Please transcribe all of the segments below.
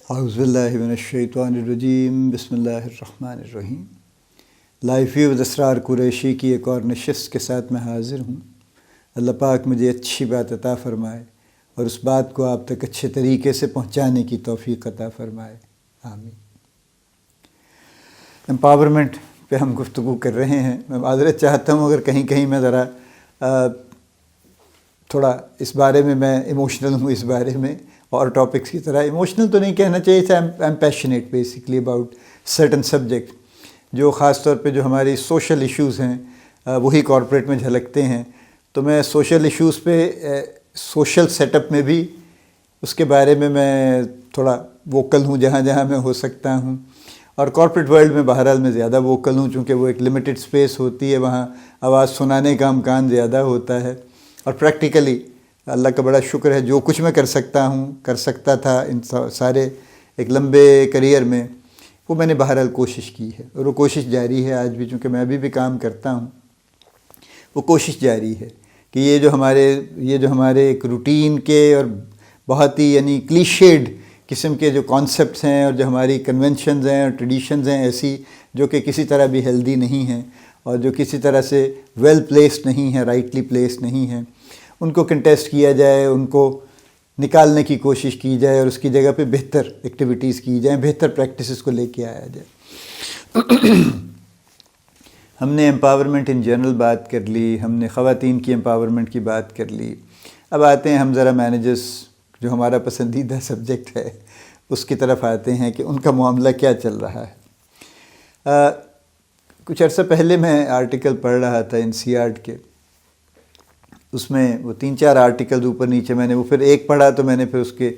اعوذ باللہ من الشیطان الرجیم، بسم اللہ الرحمن الرحیم۔ لائف ویو اسرار قریشی کی ایک اور نشست کے ساتھ میں حاضر ہوں۔ اللہ پاک مجھے اچھی بات عطا فرمائے اور اس بات کو آپ تک اچھے طریقے سے پہنچانے کی توفیق عطا فرمائے، آمین۔ امپاورمنٹ پہ ہم گفتگو کر رہے ہیں۔ میں معذرت چاہتا ہوں اگر کہیں کہیں میں ذرا تھوڑا اس بارے میں ایموشنل ہوں، اس بارے میں اور ٹاپکس کی طرح ایموشنل تو نہیں کہنا چاہیے تھا، I am passionate basically about certain subject, جو خاص طور پہ جو ہماری سوشل ایشوز ہیں وہی کارپوریٹ میں جھلکتے ہیں۔ تو میں سوشل ایشوز پہ سوشل سیٹ اپ میں بھی اس کے بارے میں تھوڑا ووکل ہوں جہاں جہاں میں ہو سکتا ہوں، اور کارپوریٹ ورلڈ میں بہرحال میں زیادہ ووکل ہوں، چونکہ وہ ایک لمیٹڈ سپیس ہوتی ہے، وہاں آواز سنانے کا امکان زیادہ ہوتا ہے، اور پریکٹیکلی اللہ کا بڑا شکر ہے جو کچھ میں کر سکتا تھا ان سارے ایک لمبے کریئر میں، وہ میں نے بہرحال کوشش کی ہے، اور وہ کوشش جاری ہے آج بھی، چونکہ میں ابھی بھی کام کرتا ہوں، وہ کوشش جاری ہے کہ یہ جو ہمارے ایک روٹین کے اور بہت ہی یعنی کلیشیڈ قسم کے جو کانسیپٹس ہیں اور جو ہماری کنونشنز ہیں اور ٹریڈیشنز ہیں ایسی، جو کہ کسی طرح بھی ہیلدی نہیں ہیں اور جو کسی طرح سے ویل پلیسڈ نہیں ہیں، رائٹلی پلیسڈ نہیں ہیں، ان کو کنٹیسٹ کیا جائے، ان کو نکالنے کی کوشش کی جائے اور اس کی جگہ پہ بہتر ایکٹیویٹیز کی جائیں، بہتر پریکٹسز کو لے کے آیا جائے۔ ہم نے امپاورمنٹ ان جنرل بات کر لی، ہم نے خواتین کی امپاورمنٹ کی بات کر لی، اب آتے ہیں ہم ذرا مینیجرز، جو ہمارا پسندیدہ سبجیکٹ ہے، اس کی طرف آتے ہیں کہ ان کا معاملہ کیا چل رہا ہے۔ کچھ عرصہ پہلے میں آرٹیکل پڑھ رہا تھا انسیاڈ کے، اس میں وہ 3-4 آرٹیکل اوپر نیچے میں نے وہ پھر ایک پڑھا تو میں نے پھر اس کے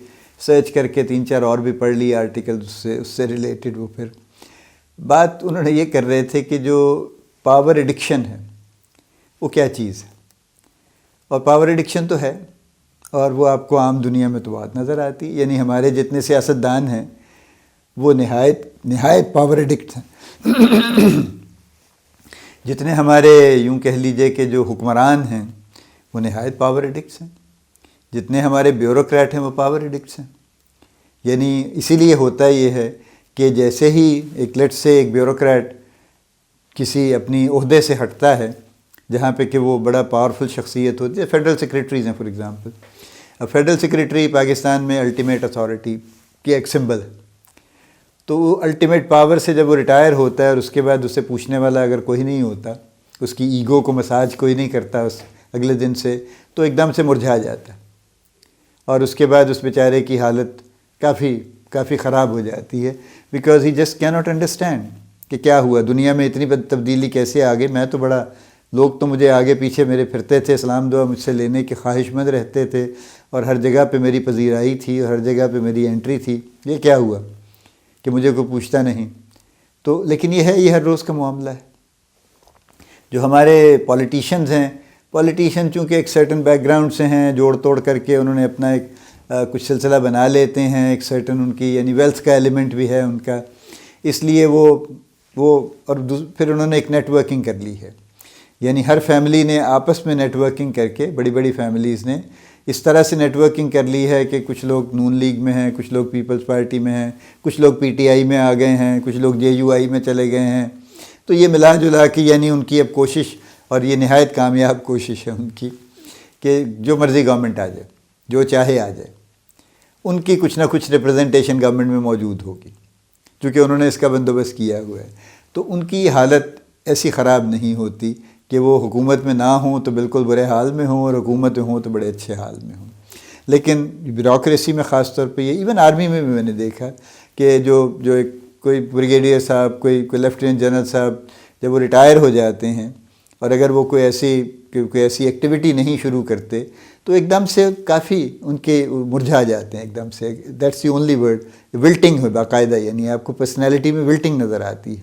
سرچ کر کے 3-4 اور بھی پڑھ لی آرٹیکل اس سے ریلیٹڈ۔ وہ پھر بات انہوں نے یہ کر رہے تھے کہ جو پاور ایڈکشن ہے وہ کیا چیز ہے، اور پاور ایڈکشن تو ہے، اور وہ آپ کو عام دنیا میں تو بات نظر آتی، یعنی ہمارے جتنے سیاستدان ہیں وہ نہایت پاور ایڈکٹ ہیں، جتنے ہمارے یوں کہہ لیجئے کہ جو حکمران ہیں وہ نہایت پاور ایڈکٹس ہیں، جتنے ہمارے بیوروکریٹ ہیں وہ پاور ایڈکٹس ہیں۔ یعنی اسی لیے ہوتا یہ ہے کہ جیسے ہی ایک بیوروکریٹ کسی اپنی عہدے سے ہٹتا ہے، جہاں پہ کہ وہ بڑا پاورفل شخصیت ہوتی ہے، فیڈرل سیکریٹریز ہیں فار ایگزامپل، اب فیڈرل سیکریٹری پاکستان میں الٹیمیٹ اتھارٹی کی ایک سمبل ہے، تو وہ الٹیمیٹ پاور سے جب وہ ریٹائر ہوتا ہے اور اس کے بعد اسے پوچھنے والا اگر کوئی نہیں ہوتا، اس کی ایگو کو مساج کوئی نہیں کرتا اس اگلے دن سے، تو ایک دم سے مرجھا جاتا ہے، اور اس کے بعد اس بیچارے کی حالت کافی خراب ہو جاتی ہے، بیکاز ہی جسٹ کی ناٹ انڈرسٹینڈ کہ کیا ہوا، دنیا میں اتنی تبدیلی کیسے آگے، میں تو بڑا، لوگ تو مجھے آگے پیچھے میرے پھرتے تھے، سلام دعا مجھ سے لینے کے خواہش مند رہتے تھے، اور ہر جگہ پہ میری پذیرائی تھی اور ہر جگہ پہ میری انٹری تھی، یہ کیا ہوا کہ مجھے کوئی پوچھتا نہیں۔ تو لیکن یہ ہر روز کا معاملہ ہے۔ جو ہمارے پولیٹیشنز ہیں، پولیٹیشین چونکہ ایک سرٹن بیک گراؤنڈ سے ہیں، جوڑ توڑ کر کے انہوں نے اپنا ایک کچھ سلسلہ بنا لیتے ہیں، ایک سرٹن ان کی یعنی ویلتھ کا ایلیمنٹ بھی ہے ان کا، اس لیے وہ اور پھر انہوں نے ایک نیٹ ورکنگ کر لی ہے، یعنی ہر فیملی نے آپس میں نیٹ ورکنگ کر کے، بڑی فیملیز نے اس طرح سے نیٹ ورکنگ کر لی ہے کہ کچھ لوگ نون لیگ میں ہیں، کچھ لوگ پیپلز پارٹی میں ہیں، کچھ لوگ پی ٹی آئی میں آ گئے ہیں، کچھ لوگ جے یو آئی میں چلے گئے ہیں، تو یہ ملا جلا کے یعنی ان کی اب کوشش، اور یہ نہایت کامیاب کوشش ہے ان کی، کہ جو مرضی گورنمنٹ آ جائے، جو چاہے آ جائے، ان کی کچھ نہ کچھ ریپرزنٹیشن گورنمنٹ میں موجود ہوگی، چونکہ انہوں نے اس کا بندوبست کیا ہوا ہے، تو ان کی حالت ایسی خراب نہیں ہوتی کہ وہ حکومت میں نہ ہوں تو بالکل برے حال میں ہوں، اور حکومت میں ہوں تو بڑے اچھے حال میں ہوں۔ لیکن بیوروکریسی میں خاص طور پہ یہ، ایون آرمی میں بھی میں نے دیکھا کہ جو ایک کوئی بریگیڈیئر صاحب، کوئی لیفٹیننٹ جنرل صاحب جب وہ ریٹائر ہو جاتے ہیں، اور اگر وہ کوئی ایسی ایکٹیویٹی نہیں شروع کرتے تو ایک دم سے کافی ان کے مرجھا جاتے ہیں، ایک دم سے، دیٹس دی اونلی ورڈ، ولٹنگ ہے باقاعدہ، یعنی آپ کو پرسنالٹی میں ولٹنگ نظر آتی ہے،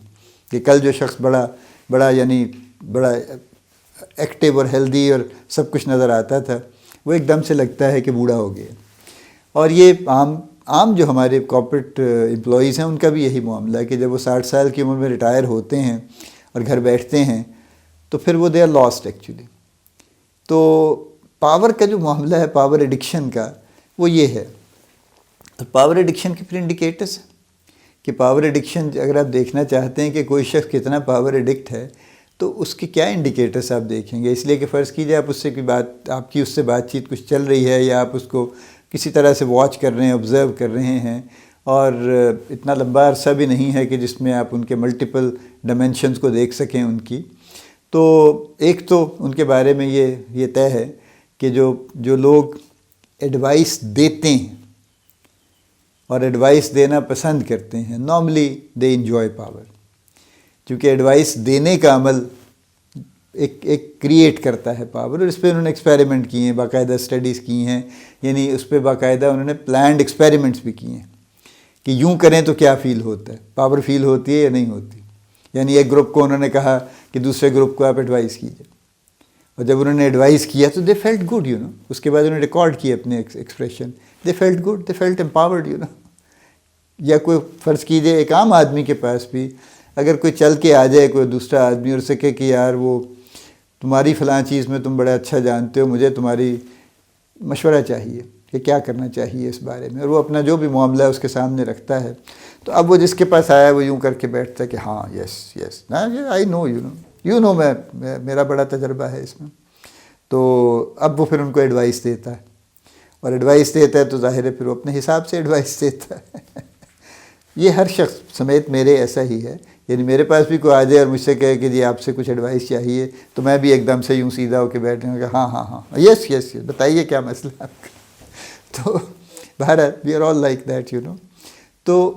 کہ کل جو شخص بڑا یعنی بڑا ایکٹیو اور ہیلدی اور سب کچھ نظر آتا تھا، وہ ایک دم سے لگتا ہے کہ بوڑھا ہو گیا۔ اور یہ عام جو ہمارے کارپوریٹ امپلائیز ہیں ان کا بھی یہی معاملہ ہے کہ جب وہ 60 سال کی عمر میں ریٹائر ہوتے ہیں اور گھر بیٹھتے ہیں تو پھر وہ دے آر لاسٹ ایکچولی۔ تو پاور کا جو معاملہ ہے، پاور ایڈکشن کا، وہ یہ ہے اور پاور ایڈکشن کے پھر انڈیکیٹرس ہیں کہ پاور ایڈکشن اگر آپ دیکھنا چاہتے ہیں کہ کوئی شخص کتنا پاور ایڈکٹ ہے تو اس کے کیا انڈیکیٹرس آپ دیکھیں گے. اس لیے کہ فرض کیجئے آپ اس سے کوئی بات، آپ کی اس سے بات چیت کچھ چل رہی ہے یا آپ اس کو کسی طرح سے واچ کر رہے ہیں، آبزرو کر رہے ہیں، اور اتنا لمبا عرصہ بھی نہیں ہے کہ جس میں آپ ان کے ملٹیپل ڈائمینشنز کو دیکھ سکیں ان کی. تو ایک تو ان کے بارے میں یہ طے ہے کہ جو لوگ ایڈوائس دیتے ہیں اور ایڈوائس دینا پسند کرتے ہیں، نارملی دے انجوائے پاور، کیونکہ ایڈوائس دینے کا عمل ایک کریٹ کرتا ہے پاور. اور اس پہ انہوں نے ایکسپیریمنٹ کیے ہیں، باقاعدہ اسٹڈیز کی ہیں، یعنی اس پہ باقاعدہ انہوں نے پلانڈ ایکسپیریمنٹس بھی کیے ہیں کہ یوں کریں تو کیا فیل ہوتا ہے، پاور فیل ہوتی ہے یا نہیں ہوتی. یعنی ایک گروپ کو انہوں نے کہا کہ دوسرے گروپ کو آپ ایڈوائس کیجئے، اور جب انہوں نے ایڈوائس کیا تو دے فیلٹ گڈ اس کے بعد انہوں نے ریکارڈ کیے اپنے expression, they felt good, they felt empowered یا کوئی فرض کیجئے ایک عام آدمی کے پاس بھی اگر کوئی چل کے آ جائے کوئی دوسرا آدمی اور اسے کہے کہ یار وہ تمہاری فلاں چیز میں تم بڑا اچھا جانتے ہو، مجھے تمہاری مشورہ چاہیے کہ کیا کرنا چاہیے اس بارے میں، اور وہ اپنا جو بھی معاملہ ہے اس کے سامنے رکھتا ہے، تو اب وہ جس کے پاس آیا وہ یوں کر کے بیٹھتا ہے کہ ہاں یس آئی نو میں میرا بڑا تجربہ ہے اس میں. تو اب وہ پھر ان کو ایڈوائس دیتا ہے، اور ایڈوائس دیتا ہے تو ظاہر ہے پھر وہ اپنے حساب سے ایڈوائس دیتا ہے. یہ ہر شخص سمیت میرے ایسا ہی ہے. یعنی میرے پاس بھی کوئی آ جائے اور مجھ سے کہے کہ جی آپ سے کچھ ایڈوائس چاہیے تو میں بھی ایک دم سے یوں سیدھا ہو کے بیٹھوں گا، ہاں یس بتائیے کیا مسئلہ ہے آپ کا. تو بہرحال we are all like that تو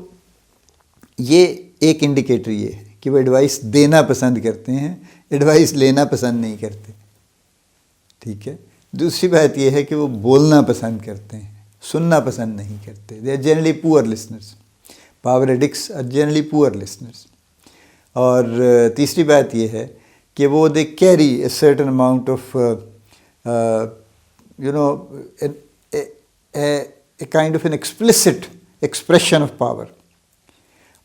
یہ ایک انڈیکیٹر یہ ہے کہ وہ ایڈوائس دینا پسند کرتے ہیں، ایڈوائس لینا پسند نہیں کرتے. ٹھیک ہے. دوسری بات یہ ہے کہ وہ بولنا پسند کرتے ہیں، سننا پسند نہیں کرتے. They are generally poor listeners. Power addicts are generally poor listeners. اور تیسری بات یہ ہے کہ وہ they carry a certain amount of a kind of an explicit expression of power.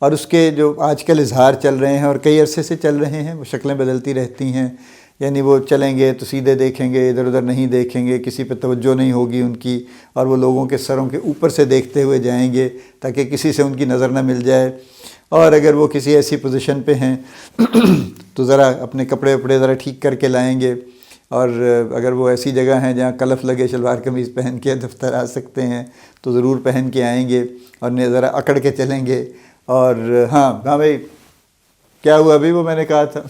اور اس کے جو آج کل اظہار چل رہے ہیں اور کئی عرصے سے چل رہے ہیں، وہ شکلیں بدلتی رہتی ہیں. یعنی وہ چلیں گے تو سیدھے دیکھیں گے، ادھر ادھر نہیں دیکھیں گے، کسی پہ توجہ نہیں ہوگی ان کی، اور وہ لوگوں کے سروں کے اوپر سے دیکھتے ہوئے جائیں گے تاکہ کسی سے ان کی نظر نہ مل جائے. اور اگر وہ کسی ایسی پوزیشن پہ ہیں تو ذرا اپنے کپڑے وپڑے ذرا ٹھیک کر کے لائیں گے. اور اگر وہ ایسی جگہ ہیں جہاں کلف لگے، شلوار قمیض پہن کے دفتر آ سکتے ہیں تو ضرور پہن کے آئیں گے اور ذرا اکڑ کے چلیں گے. اور ہاں بھائی کیا ہوا ابھی، وہ میں نے کہا تھا،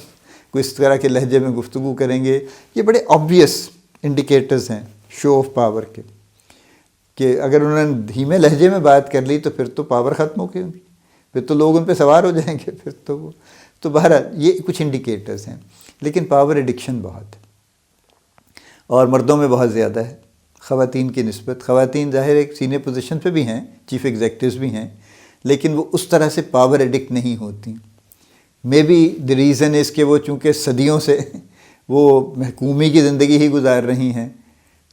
کوئی اس طرح کے لہجے میں گفتگو کریں گے. یہ بڑے آبویس انڈیکیٹرز ہیں شو آف پاور کے، کہ اگر انہوں نے دھیمے لہجے میں بات کر لی تو پھر تو پاور ختم ہو گئی ان کی، پھر تو لوگ ان پہ سوار ہو جائیں گے. پھر تو بہرحال یہ کچھ انڈیکیٹرز ہیں. لیکن پاور ایڈکشن بہت ہے اور مردوں میں بہت زیادہ ہے خواتین کی نسبت. خواتین ظاہر ایک سینئر پوزیشن پہ بھی ہیں، چیف ایگزیکٹوز بھی ہیں، لیکن وہ اس طرح سے پاور ایڈکٹ نہیں ہوتی. مے بی دی ریزن اس کہ وہ چونکہ صدیوں سے وہ محکومی کی زندگی ہی گزار رہی ہیں،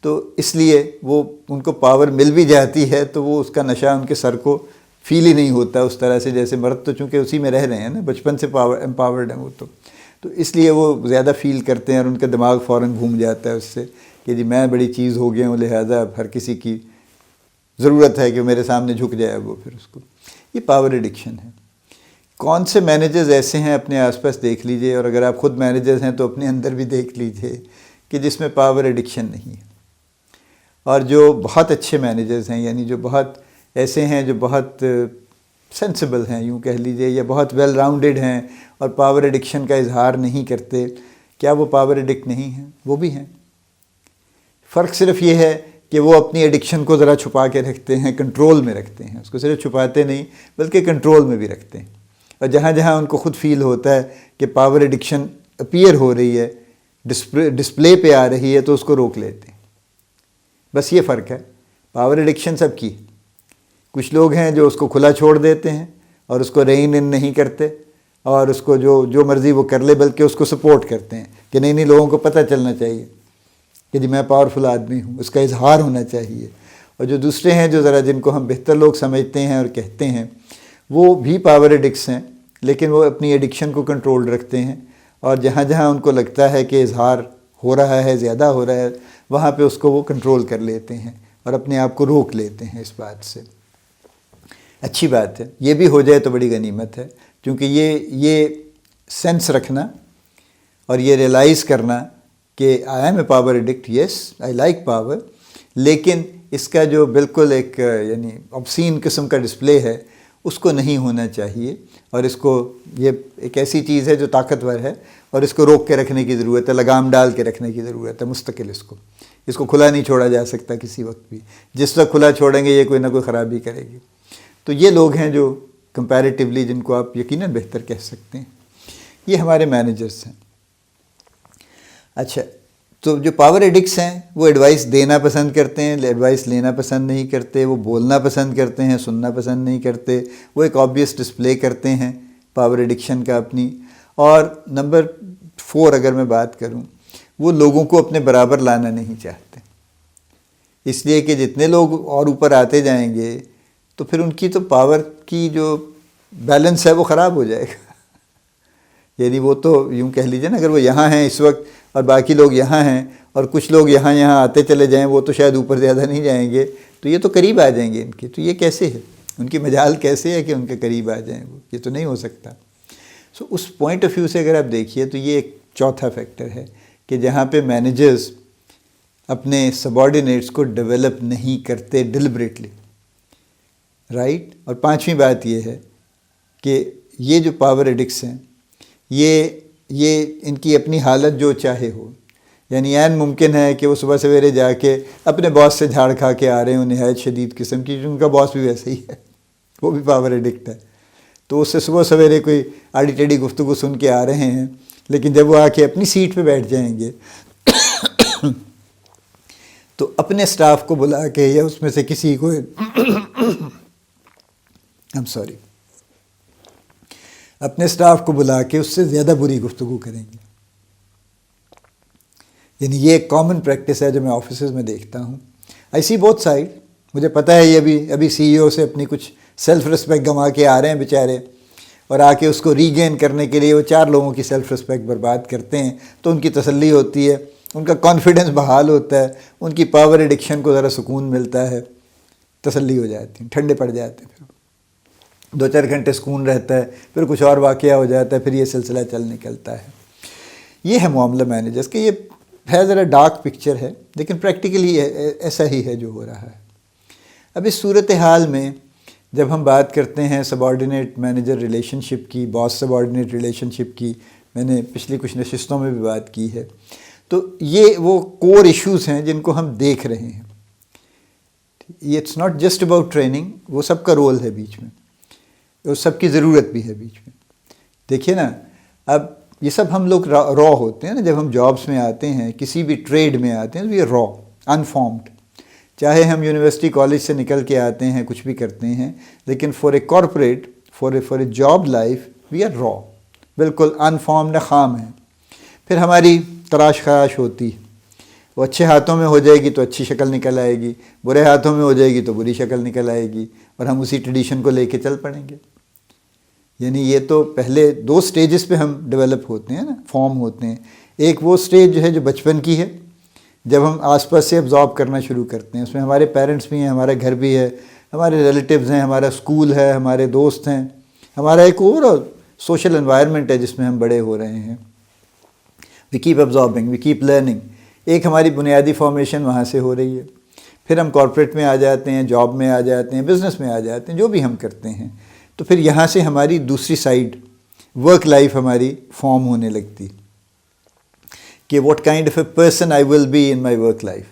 تو اس لیے وہ ان کو پاور مل بھی جاتی ہے تو وہ اس کا نشہ ان کے سر کو فیل ہی نہیں ہوتا اس طرح سے جیسے مرد تو چونکہ اسی میں رہ رہے ہیں نا، بچپن سے امپاورڈ ہیں وہ تو اس لیے وہ زیادہ فیل کرتے ہیں اور ان کا دماغ فوراً گھوم جاتا ہے اس سے کہ جی میں بڑی چیز ہو گیا ہوں، لہٰذا ہر کسی کی ضرورت ہے کہ میرے سامنے جھک جائے وہ پھر اس کو. یہ پاور ایڈکشن ہے. کون سے مینیجرز ایسے ہیں اپنے آس پاس دیکھ لیجئے، اور اگر آپ خود مینیجرز ہیں تو اپنے اندر بھی دیکھ لیجئے کہ جس میں پاور ایڈکشن نہیں ہے. اور جو بہت اچھے مینیجرز ہیں، یعنی جو بہت ایسے ہیں جو بہت سینسیبل ہیں یوں کہہ لیجئے، یا بہت ویل راؤنڈڈ ہیں اور پاور ایڈکشن کا اظہار نہیں کرتے، کیا وہ پاور ایڈکٹ نہیں ہیں؟ وہ بھی ہیں. فرق صرف یہ ہے کہ وہ اپنی ایڈکشن کو ذرا چھپا کے رکھتے ہیں، کنٹرول میں رکھتے ہیں. اس کو صرف چھپاتے نہیں بلکہ کنٹرول میں بھی رکھتے ہیں. اور جہاں جہاں ان کو خود فیل ہوتا ہے کہ پاور ایڈکشن اپیئر ہو رہی ہے، ڈسپلے پہ آ رہی ہے، تو اس کو روک لیتے ہیں. بس یہ فرق ہے. پاور ایڈکشن سب کی. کچھ لوگ ہیں جو اس کو کھلا چھوڑ دیتے ہیں اور اس کو رین ان نہیں کرتے، اور اس کو جو مرضی وہ کر لے، بلکہ اس کو سپورٹ کرتے ہیں کہ نہیں لوگوں کو پتہ چلنا چاہیے کہ جی میں پاورفل آدمی ہوں، اس کا اظہار ہونا چاہیے. اور جو دوسرے ہیں جو ذرا جن کو ہم بہتر لوگ سمجھتے ہیں اور کہتے ہیں، وہ بھی پاور ایڈکٹس ہیں، لیکن وہ اپنی ایڈکشن کو کنٹرول رکھتے ہیں، اور جہاں جہاں ان کو لگتا ہے کہ اظہار ہو رہا ہے، زیادہ ہو رہا ہے، وہاں پہ اس کو وہ کنٹرول کر لیتے ہیں اور اپنے آپ کو روک لیتے ہیں اس بات سے. اچھی بات ہے، یہ بھی ہو جائے تو بڑی غنیمت ہے، کیونکہ یہ سینس رکھنا اور یہ ریئلائز کرنا کہ I am a power addict, yes I like power, لیکن اس کا جو بالکل ایک یعنی obscene قسم کا ڈسپلے ہے اس کو نہیں ہونا چاہیے، اور اس کو یہ ایک ایسی چیز ہے جو طاقتور ہے اور اس کو روک کے رکھنے کی ضرورت ہے، لگام ڈال کے رکھنے کی ضرورت ہے مستقل، اس کو کھلا نہیں چھوڑا جا سکتا کسی وقت بھی، جس وقت کھلا چھوڑیں گے یہ کوئی نہ کوئی خرابی کرے گی۔ تو یہ لوگ ہیں جو کمپیریٹیولی جن کو آپ یقیناً بہتر کہہ سکتے ہیں، یہ ہمارے مینیجرز ہیں۔ اچھا، تو جو پاور ایڈکٹس ہیں وہ ایڈوائس دینا پسند کرتے ہیں، ایڈوائس لینا پسند نہیں کرتے، وہ بولنا پسند کرتے ہیں، سننا پسند نہیں کرتے، وہ ایک آبویس ڈسپلے کرتے ہیں پاور ایڈکشن کا اپنی۔ اور نمبر 4 اگر میں بات کروں، وہ لوگوں کو اپنے برابر لانا نہیں چاہتے، اس لیے کہ جتنے لوگ اور اوپر آتے جائیں گے تو پھر ان کی تو پاور کی جو بیلنس ہے وہ خراب ہو جائے گا، یعنی وہ تو یوں کہہ لیجیے نا، اگر وہ یہاں ہیں اس وقت اور باقی لوگ یہاں ہیں اور کچھ لوگ یہاں آتے چلے جائیں، وہ تو شاید اوپر زیادہ نہیں جائیں گے، تو یہ تو قریب آ جائیں گے ان کے، تو یہ کیسے ہے، ان کی مجال کیسے ہے کہ ان کے قریب آ جائیں وہ، یہ تو نہیں ہو سکتا۔ سو اس پوائنٹ آف ویو سے اگر آپ دیکھیے تو یہ ایک چوتھا فیکٹر ہے کہ جہاں پہ مینیجرز اپنے سبارڈینیٹس کو ڈیولپ نہیں کرتے ڈیلیبریٹلی، رائٹ۔ اور 5ویں بات یہ ہے کہ یہ جو پاور ایڈکٹس ہیں یہ ان کی اپنی حالت جو چاہے ہو، یعنی عین ممکن ہے کہ وہ صبح سویرے جا کے اپنے باس سے جھاڑ کھا کے آ رہے ہوں نہایت شدید قسم کی، ان کا باس بھی ویسے ہی ہے، وہ بھی پاور ایڈکٹ ہے، تو اس سے صبح سویرے کوئی آڑی ٹیڑھی گفتگو سن کے آ رہے ہیں، لیکن جب وہ آ کے اپنی سیٹ پہ بیٹھ جائیں گے تو اپنے سٹاف کو بلا کے یا اس میں سے کسی کو اپنے سٹاف کو بلا کے اس سے زیادہ بری گفتگو کریں گے۔ یعنی یہ ایک کامن پریکٹس ہے جو میں آفیسز میں دیکھتا ہوں۔ آئی سی بوتھ سائڈ، مجھے پتہ ہے یہ ابھی سی ای او سے اپنی کچھ سیلف رسپیکٹ گنوا کے آ رہے ہیں بیچارے، اور آ کے اس کو ری گین کرنے کے لیے وہ 4 لوگوں کی سیلف رسپیکٹ برباد کرتے ہیں، تو ان کی تسلی ہوتی ہے، ان کا کانفیڈنس بحال ہوتا ہے، ان کی پاور ایڈکشن کو ذرا سکون ملتا ہے، تسلی ہو جاتی ہے، ٹھنڈے پڑ جاتے ہیں، پھر 2-4 گھنٹے سکون رہتا ہے، پھر کچھ اور واقعہ ہو جاتا ہے، پھر یہ سلسلہ چل نکلتا ہے۔ یہ ہے معاملہ مینیجرز کہ یہ ہے ذرا ڈارک پکچر ہے، لیکن پریکٹیکلی ایسا ہی ہے جو ہو رہا ہے۔ اب اس صورتحال میں جب ہم بات کرتے ہیں سبارڈینیٹ مینیجر ریلیشن شپ کی، باس سبارڈینیٹ ریلیشن شپ کی، میں نے پچھلی کچھ نشستوں میں بھی بات کی ہے، تو یہ وہ کور ایشوز ہیں جن کو ہم دیکھ رہے ہیں۔ یہ it's not just about training, وہ سب کا رول ہے بیچ میں، اور سب کی ضرورت بھی ہے بیچ میں۔ دیکھیے نا، اب یہ سب ہم لوگ را ہوتے ہیں نا، جب ہم جابس میں آتے ہیں، کسی بھی ٹریڈ میں آتے ہیں تو یہ را، انفارمڈ، چاہے ہم یونیورسٹی کالج سے نکل کے آتے ہیں، کچھ بھی کرتے ہیں، لیکن for a corporate, for a job life we are raw, بالکل انفارمڈ، خام ہیں۔ پھر ہماری تراش خراش ہوتی، وہ اچھے ہاتھوں میں ہو جائے گی تو اچھی شکل نکل آئے گی، برے ہاتھوں میں ہو جائے گی تو بری شکل نکل آئے گی، اور ہم اسی ٹریڈیشن کو لے کے چل پڑیں گے۔ یعنی یہ تو پہلے 2 سٹیجز پہ ہم ڈیولپ ہوتے ہیں نا، فارم ہوتے ہیں۔ ایک وہ سٹیج جو ہے جو بچپن کی ہے، جب ہم آس پاس سے ابزارب کرنا شروع کرتے ہیں، اس میں ہمارے پیرنٹس بھی ہیں، ہمارا گھر بھی ہے، ہمارے ریلیٹیوز ہیں، ہمارا اسکول ہے، ہمارے دوست ہیں، ہمارا ایک اور سوشل انوائرمنٹ ہے جس میں ہم بڑے ہو رہے ہیں۔ We keep absorbing, we keep learning, ایک ہماری بنیادی فارمیشن وہاں سے ہو رہی ہے۔ پھر ہم کارپوریٹ میں آ جاتے ہیں، جاب میں آ جاتے ہیں، بزنس میں آ جاتے ہیں، جو بھی ہم کرتے ہیں، تو پھر یہاں سے ہماری دوسری سائڈ ورک لائف ہماری فارم ہونے لگتی کہ what kind of a person I will be in my work life.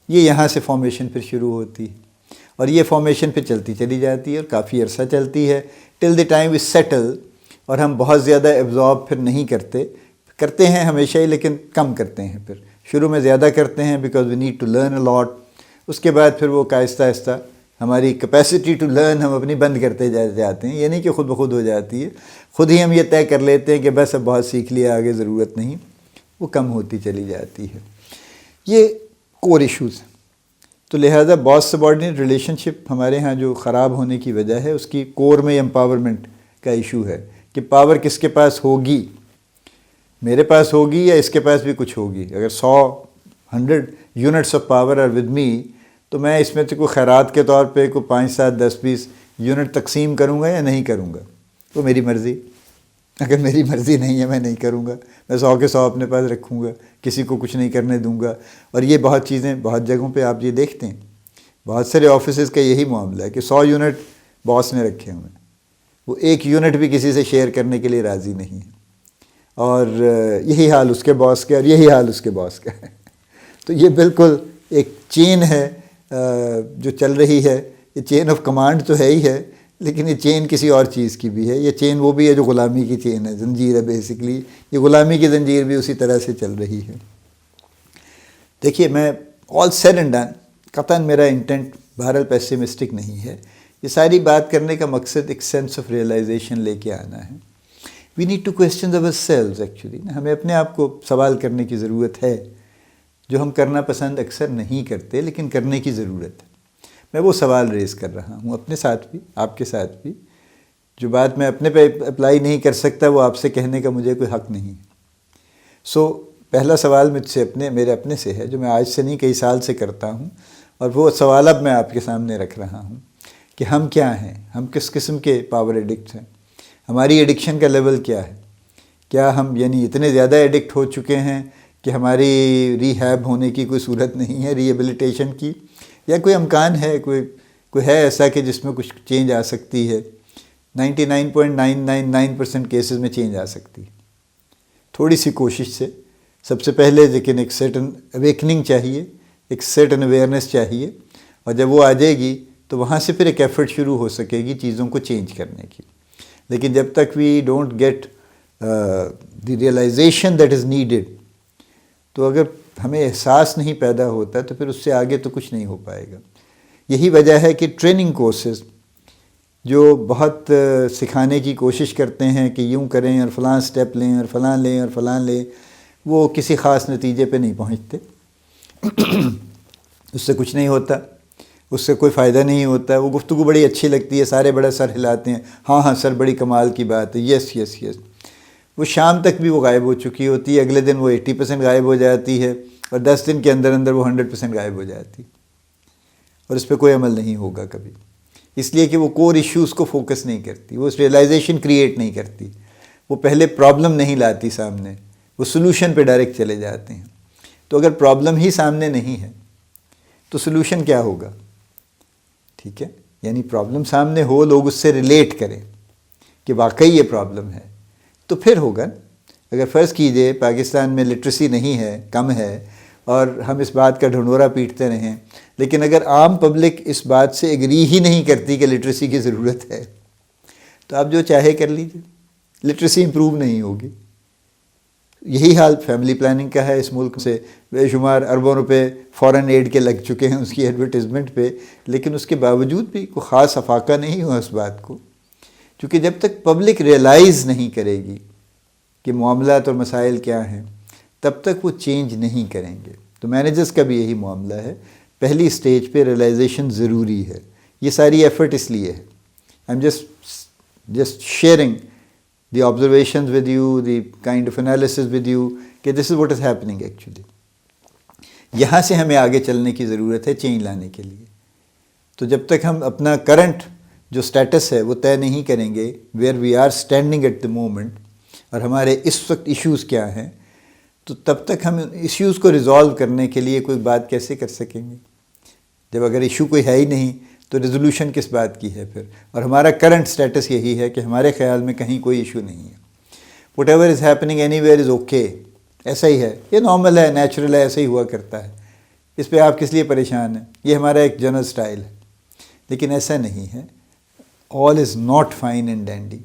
یہ یہاں سے فارمیشن پھر شروع ہوتی ہے، اور یہ فارمیشن پھر چلتی چلی جاتی ہے اور کافی عرصہ چلتی ہے، ٹل دی ٹائم وی سیٹل، اور ہم بہت زیادہ ایبزارب پھر نہیں کرتے ہیں ہمیشہ ہی، لیکن کم کرتے ہیں۔ پھر شروع میں زیادہ کرتے ہیں because we need to learn a lot, اس کے بعد پھر وہ آہستہ آہستہ ہماری کیپیسٹی ٹو لرن ہم اپنی بند کرتے جاتے ہیں، یہ نہیں کہ خود بخود ہو جاتی ہے، خود ہی ہم یہ طے کر لیتے ہیں کہ بس اب بہت سیکھ لیا، آگے ضرورت نہیں، وہ کم ہوتی چلی جاتی ہے۔ یہ کور ایشوز ہیں۔ تو لہٰذا باس سبارڈینیٹ ریلیشن شپ ہمارے ہاں جو خراب ہونے کی وجہ ہے، اس کی کور میں امپاورمنٹ کا ایشو ہے کہ پاور کس کے پاس ہوگی، میرے پاس ہوگی یا اس کے پاس بھی کچھ ہوگی۔ اگر 100 units of power are with me, تو میں اس میں سے کوئی خیرات کے طور پہ کوئی 5, 7, 10, 20 یونٹ تقسیم کروں گا یا نہیں کروں گا، وہ میری مرضی. اگر میری مرضی نہیں ہے میں نہیں کروں گا، میں 100 کے 100 اپنے پاس رکھوں گا، کسی کو کچھ نہیں کرنے دوں گا. اور یہ بہت چیزیں بہت جگہوں پہ آپ یہ دیکھتے ہیں، بہت سارے آفیسز کا یہی معاملہ ہے کہ 100 یونٹ باس نے رکھے ہوئے ہیں، وہ ایک یونٹ بھی کسی سے شیئر کرنے کے لیے راضی نہیں ہے. اور یہی حال اس کے باس کا اور یہی حال اس کے باس کا ہے. تو یہ بالکل ایک چین ہے جو چل رہی ہے. یہ چین آف کمانڈ تو ہے ہی ہے، لیکن یہ چین کسی اور چیز کی بھی ہے. یہ چین وہ بھی ہے جو غلامی کی چین ہے، زنجیر ہے بیسیکلی. یہ غلامی کی زنجیر بھی اسی طرح سے چل رہی ہے. دیکھیے میں آل سیڈ اینڈ ڈن قطعاً میرا انٹینٹ بہرحال پیسیمسٹک نہیں ہے. یہ ساری بات کرنے کا مقصد ایک سینس آف ریئلائزیشن لے کے آنا ہے. We need to question our selves actually. ہمیں اپنے آپ کو سوال کرنے کی ضرورت ہے، جو ہم کرنا پسند اکثر نہیں کرتے لیکن کرنے کی ضرورت ہے. میں وہ سوال ریز کر رہا ہوں اپنے ساتھ بھی، آپ کے ساتھ بھی. جو بات میں اپنے پہ اپلائی نہیں کر سکتا وہ آپ سے کہنے کا مجھے کوئی حق نہیں. سو پہلا سوال مجھ سے میرے اپنے سے ہے، جو میں آج سے نہیں کئی سال سے کرتا ہوں، اور وہ سوال اب میں آپ کے سامنے رکھ رہا ہوں کہ ہم کیا ہیں، ہم کس قسم کے پاور ایڈکٹ ہیں، ہماری ایڈکشن کا لیول کیا ہے. کیا ہم یعنی اتنے زیادہ ایڈکٹ ہو چکے ہیں کہ ہماری ری ہیب ہونے کی کوئی صورت نہیں ہے، ری ایبلیٹیشن کی، یا کوئی امکان ہے، کوئی ہے ایسا کہ جس میں کچھ چینج آ سکتی ہے. 99.999% کیسز میں چینج آ سکتی ہے تھوڑی سی کوشش سے. سب سے پہلے لیکن ایک سرٹن اویکننگ چاہیے، ایک سرٹن اویئرنیس چاہیے، اور جب وہ آ جائے گی تو وہاں سے پھر ایک ایفرٹ شروع ہو سکے گی چیزوں کو چینج کرنے کی. لیکن جب تک we don't get the realization that is needed, تو اگر ہمیں احساس نہیں پیدا ہوتا تو پھر اس سے آگے تو کچھ نہیں ہو پائے گا. یہی وجہ ہے کہ ٹریننگ کورسز جو بہت سکھانے کی کوشش کرتے ہیں کہ یوں کریں اور فلاں سٹیپ لیں اور فلاں لیں اور فلاں لیں، وہ کسی خاص نتیجے پہ نہیں پہنچتے. اس سے کچھ نہیں ہوتا، اس سے کوئی فائدہ نہیں ہوتا. وہ گفتگو بڑی اچھی لگتی ہے، سارے بڑا سر ہلاتے ہیں، ہاں ہاں سر بڑی کمال کی بات ہے، یس یس یس. وہ شام تک بھی وہ غائب ہو چکی ہوتی ہے، اگلے دن وہ 80% غائب ہو جاتی ہے، اور 10 دن کے اندر اندر وہ 100% غائب ہو جاتی، اور اس پہ کوئی عمل نہیں ہوگا کبھی. اس لیے کہ وہ کور ایشوز کو فوکس نہیں کرتی، وہ ریئلائزیشن کریٹ نہیں کرتی، وہ پہلے پرابلم نہیں لاتی سامنے، وہ سلوشن پہ ڈائریکٹ چلے جاتے ہیں. تو اگر پرابلم ہی سامنے نہیں ہے تو سلوشن کیا ہوگا؟ ٹھیک ہے، یعنی پرابلم سامنے ہو، لوگ اس سے ریلیٹ کریں کہ واقعی یہ پرابلم ہے، تو پھر ہوگا. اگر فرض کیجئے پاکستان میں لٹریسی نہیں ہے، کم ہے، اور ہم اس بات کا ڈھنڈورا پیٹتے رہیں، لیکن اگر عام پبلک اس بات سے ایگری ہی نہیں کرتی کہ لٹریسی کی ضرورت ہے، تو آپ جو چاہے کر لیجیے، لٹریسی امپروو نہیں ہوگی. یہی حال فیملی پلاننگ کا ہے. اس ملک سے بے شمار اربوں روپے فارن ایڈ کے لگ چکے ہیں اس کی ایڈورٹیزمنٹ پہ، لیکن اس کے باوجود بھی کوئی خاص افاقہ نہیں ہوا اس بات کو، کیونکہ جب تک پبلک ریئلائز نہیں کرے گی کہ معاملات اور مسائل کیا ہیں، تب تک وہ چینج نہیں کریں گے. تو مینیجرز کا بھی یہی معاملہ ہے. پہلی سٹیج پہ ریئلائزیشن ضروری ہے. یہ ساری ایفرٹ اس لیے ہے. I am just sharing the observations with you, the kind of analysis with you, کہ this is what is happening actually. یہاں سے ہمیں آگے چلنے کی ضرورت ہے چینج لانے کے لیے. تو جب تک ہم اپنا کرنٹ جو سٹیٹس ہے وہ طے نہیں کریں گے، where we are standing at the moment، اور ہمارے اس وقت ایشوز کیا ہیں، تو تب تک ہم ایشوز کو ریزالو کرنے کے لیے کوئی بات کیسے کر سکیں گے؟ جب اگر ایشو کوئی ہے ہی نہیں تو ریزولوشن کس بات کی ہے پھر؟ اور ہمارا کرنٹ سٹیٹس یہی ہے کہ ہمارے خیال میں کہیں کوئی ایشو نہیں ہے. What ever is happening any where is okay. ایسا ہی ہے، یہ نارمل ہے، نیچرل ہے، ایسا ہی ہوا کرتا ہے. اس پہ آپ کس لیے پریشان ہیں؟ یہ ہمارا ایک جنرل سٹائل ہے. لیکن ایسا نہیں ہے. All is not fine and dandy.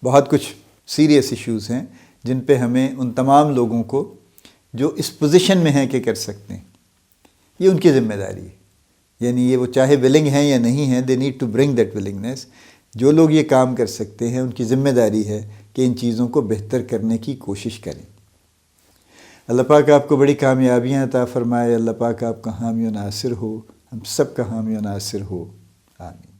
بہت کچھ سیریس ایشوز ہیں جن پہ ہمیں ان تمام لوگوں کو جو اس پوزیشن میں ہیں کہ کر سکتے ہیں، یہ ان کی ذمہ داری ہے. یعنی یہ وہ چاہے ولنگ ہیں یا نہیں ہیں، they need to bring that willingness. جو لوگ یہ کام کر سکتے ہیں ان کی ذمہ داری ہے کہ ان چیزوں کو بہتر کرنے کی کوشش کریں. اللہ پاک آپ کو بڑی کامیابیاں عطا فرمائے. اللہ پاک آپ کا حامی و ناصر ہو، ہم سب کا حامی و ناصر ہو. آمین.